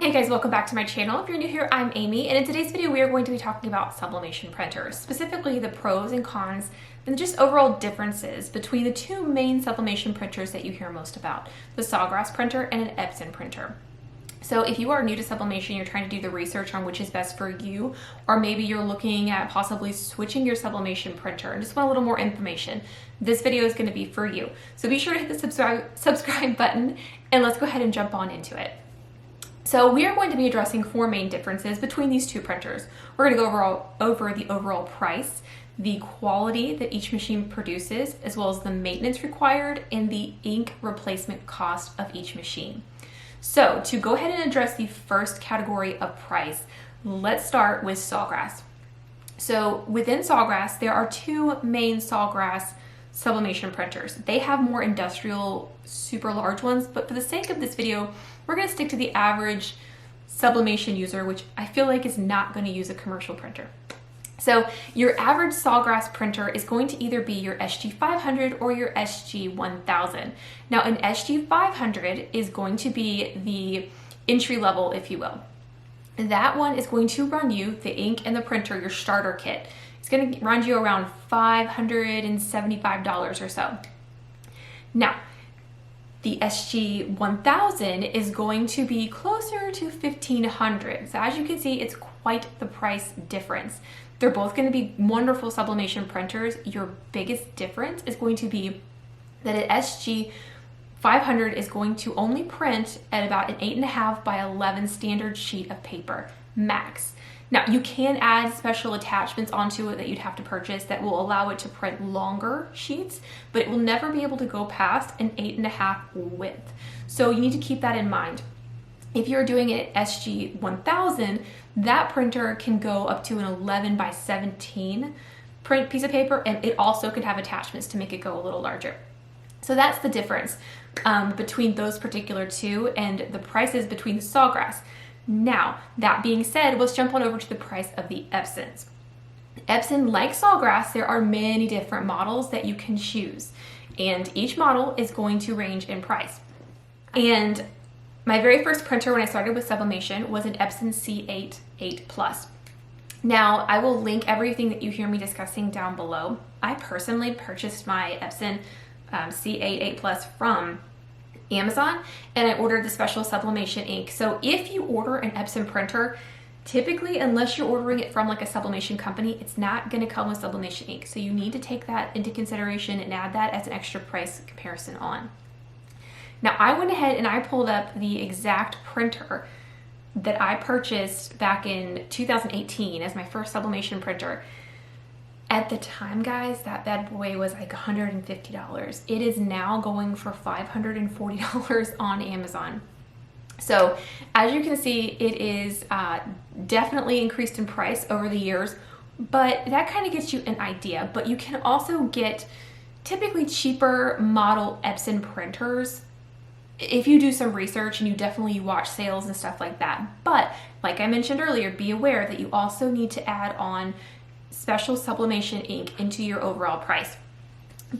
Hey guys, welcome back to my channel. If you're new here, I'm Amy, and in today's video we are going to be talking about sublimation printers, specifically the pros and cons and just overall differences between the two main sublimation printers that you hear most about, the Sawgrass printer and an Epson printer. So if you are new to sublimation, you're trying to do the research on which is best for you, or maybe you're looking at possibly switching your sublimation printer and just want a little more information, this video is going to be for you. So be sure to hit the subscribe button, and let's go ahead and jump on into it. So we are going to be addressing four main differences between these two printers. We're going to go over the overall price, the quality that each machine produces, as well as the maintenance required and the ink replacement cost of each machine. So to go ahead and address the first category of price, let's start with Sawgrass. So within Sawgrass, there are two main Sawgrass sublimation printers. They have more industrial, super large ones, but for the sake of this video, we're going to stick to the average sublimation user, which I feel like is not going to use a commercial printer. So your average Sawgrass printer is going to either be your SG500 or your SG1000. Now an SG500 is going to be the entry level, if you will. That one is going to run you, the ink and the printer, your starter kit. It's going to run you around $575 or so. Now, the SG1000 is going to be closer to $1,500. So as you can see, it's quite the price difference. They're both going to be wonderful sublimation printers. Your biggest difference is going to be that an SG500 is going to only print at about an 8.5 by 11 standard sheet of paper, max. Now, you can add special attachments onto it that you'd have to purchase that will allow it to print longer sheets, but it will never be able to go past an 8.5 width. So you need to keep that in mind. If you're doing it at SG1000, that printer can go up to an 11 by 17 print piece of paper, and it also could have attachments to make it go a little larger. So that's the difference between those particular two and the prices between the Sawgrass. Now, that being said, let's jump on over to the price of the Epsons. Epson, like Sawgrass, there are many different models that you can choose, and each model is going to range in price. And my very first printer when I started with sublimation was an Epson C8 8 Plus. Now, I will link everything that you hear me discussing down below. I personally purchased my Epson C8 8 Plus from Amazon, and I ordered the special sublimation ink. So if you order an Epson printer, typically, unless you're ordering it from like a sublimation company, it's not going to come with sublimation ink. So you need to take that into consideration and add that as an extra price comparison on. Now, I went ahead and I pulled up the exact printer that I purchased back in 2018 as my first sublimation printer. At the time, guys, that bad boy was like $150. It is now going for $540 on Amazon. So as you can see, it is definitely increased in price over the years, but that kind of gets you an idea. But you can also get typically cheaper model Epson printers if you do some research and you definitely watch sales and stuff like that. But like I mentioned earlier, be aware that you also need to add on special sublimation ink into your overall price.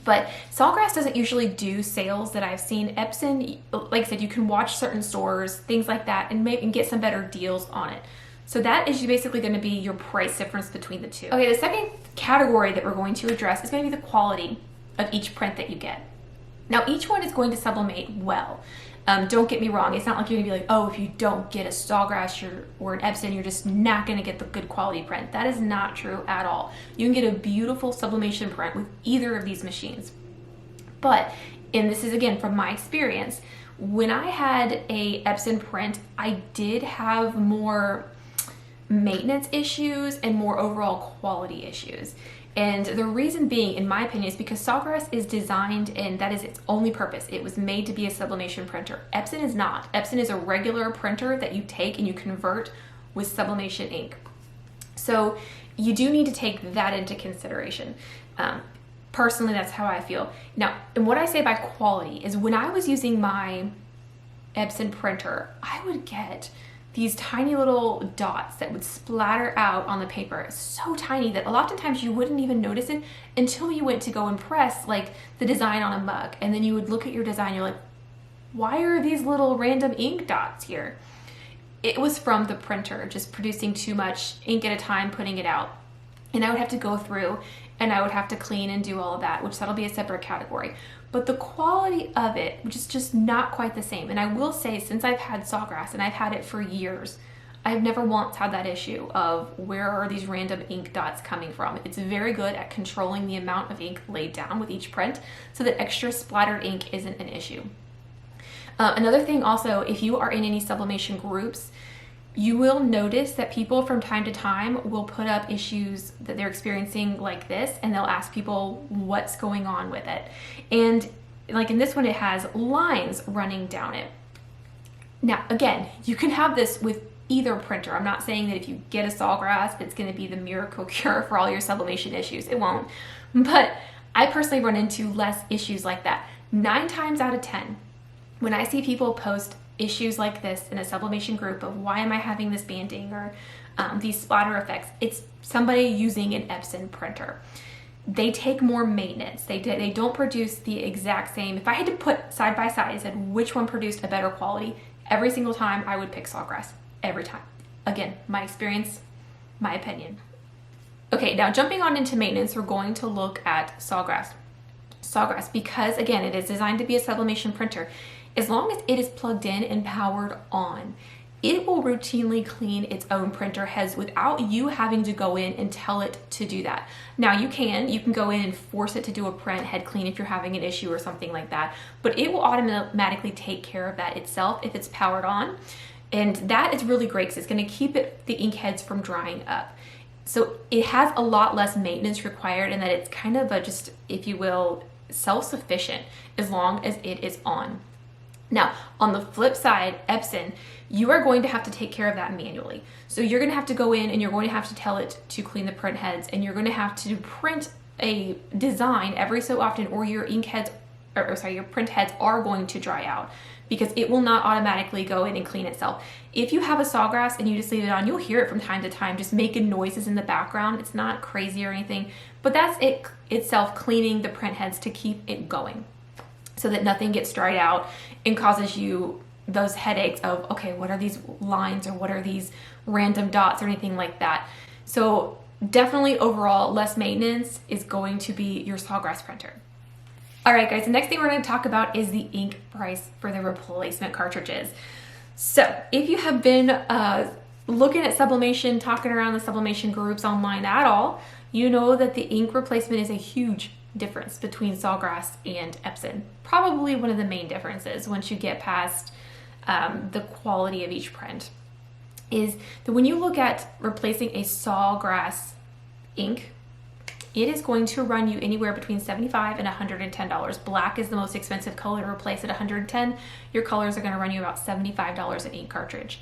But Sawgrass doesn't usually do sales that I've seen. Epson, like I said, you can watch certain stores, things like that, and maybe get some better deals on it. So that is basically going to be your price difference between the two. Okay, the second category that we're going to address is going to be the quality of each print that you get. Now, each one is going to sublimate well. Don't get me wrong. It's not like you're going to be like, oh, if you don't get a Sawgrass or an Epson, you're just not going to get the good quality print. That is not true at all. You can get a beautiful sublimation print with either of these machines. But, and this is again from my experience, when I had a Epson print, I did have more maintenance issues and more overall quality issues. And the reason being, in my opinion, is because Sawgrass is designed, and that is its only purpose. It was made to be a sublimation printer. Epson is not. Epson is a regular printer that you take and you convert with sublimation ink. So you do need to take that into consideration. Personally, that's how I feel. Now, and what I say by quality is when I was using my Epson printer, I would get these tiny little dots that would splatter out on the paper. It's so tiny that a lot of times you wouldn't even notice it until you went to go and press like the design on a mug. And then you would look at your design, you're like, why are these little random ink dots here? it was from the printer just producing too much ink at a time, putting it out. And I would have to go through and I would have to clean and do all of that, which that'll be a separate category. But the quality of it, which is just not quite the same. And I will say, since I've had Sawgrass, and I've had it for years, I've never once had that issue of where are these random ink dots coming from. It's very good at controlling the amount of ink laid down with each print so that extra splattered ink isn't an issue. Another thing also, if you are in any sublimation groups, you will notice that people from time to time will put up issues that they're experiencing like this, and they'll ask people what's going on with it. And like in this one, it has lines running down it. Now, again, you can have this with either printer. I'm not saying that if you get a Sawgrass, it's going to be the miracle cure for all your sublimation issues. It won't. But I personally run into less issues like that. 9 times out of 10, when I see people post issues like this in a sublimation group of why am I having this banding or these splatter effects, it's somebody using an Epson printer. They take more maintenance. They don't produce the exact same. If I had to put side by side and said which one produced a better quality, every single time I would pick Sawgrass. Every time. Again, my experience, my opinion. Okay, now jumping on into maintenance, we're going to look at Sawgrass. Sawgrass, because again, it is designed to be a sublimation printer. As long as it is plugged in and powered on, it will routinely clean its own printer heads without you having to go in and tell it to do that. Now you can go in and force it to do a print head clean if you're having an issue or something like that, but it will automatically take care of that itself if it's powered on. And that is really great because it's going to keep the ink heads from drying up. So it has a lot less maintenance required, and that it's kind of a just, if you will, self-sufficient as long as it is on. Now, on the flip side, Epson, you are going to have to take care of that manually. So you're going to have to go in and you're going to have to tell it to clean the print heads, and you're going to have to print a design every so often, or your ink heads, your print heads are going to dry out because it will not automatically go in and clean itself. If you have a Sawgrass and you just leave it on, you'll hear it from time to time just making noises in the background. It's not crazy or anything, but that's it itself cleaning the print heads to keep it going so that nothing gets dried out and causes you those headaches of, okay, what are these lines or what are these random dots or anything like that. So definitely overall, less maintenance is going to be your Sawgrass printer. All right, guys, the next thing we're going to talk about is the ink price for the replacement cartridges. So if you have been looking at sublimation, talking around the sublimation groups online at all, you know that the ink replacement is a huge difference between Sawgrass and Epson. Probably one of the main differences once you get past the quality of each print is that when you look at replacing a Sawgrass ink, it is going to run you anywhere between $75 and $110. Black is the most expensive color to replace at $110. Your colors are going to run you about $75 an ink cartridge.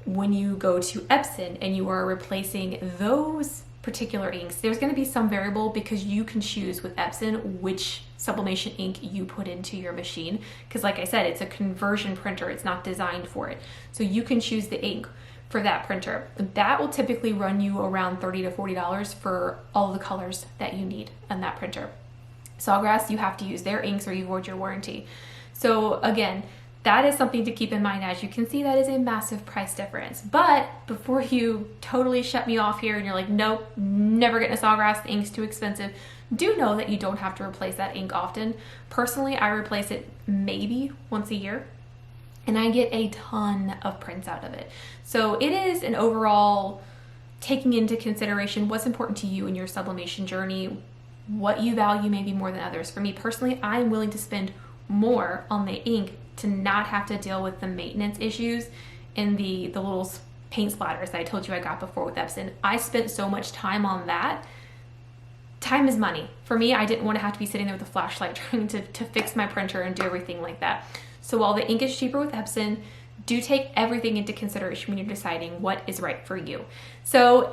When you go to Epson and you are replacing those particular inks, there's going to be some variable because you can choose with Epson which sublimation ink you put into your machine. Because like I said, it's a conversion printer. It's not designed for it. So you can choose the ink for that printer. That will typically run you around $30 to $40 for all the colors that you need on that printer. Sawgrass, you have to use their inks or you void your warranty. So again, that is something to keep in mind. As you can see, that is a massive price difference. But before you totally shut me off here and you're like, nope, never getting a Sawgrass, the ink's too expensive, do know that you don't have to replace that ink often. Personally, I replace it maybe once a year, and I get a ton of prints out of it. So it is an overall taking into consideration what's important to you in your sublimation journey, what you value maybe more than others. For me personally, I'm willing to spend more on the ink to not have to deal with the maintenance issues and the little paint splatters that I told you I got before with Epson. I spent so much time on that. Time is money. For me, I didn't want to have to be sitting there with a flashlight trying to fix my printer and do everything like that. So while the ink is cheaper with Epson, do take everything into consideration when you're deciding what is right for you. So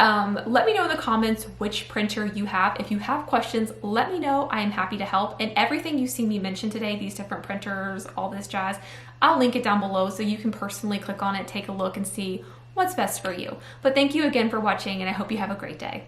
let me know in the comments which printer you have. If you have questions, let me know. I am happy to help. And everything you see me mention today, these different printers, all this jazz, I'll link it down below so you can personally click on it, take a look and see what's best for you. But thank you again for watching, and I hope you have a great day.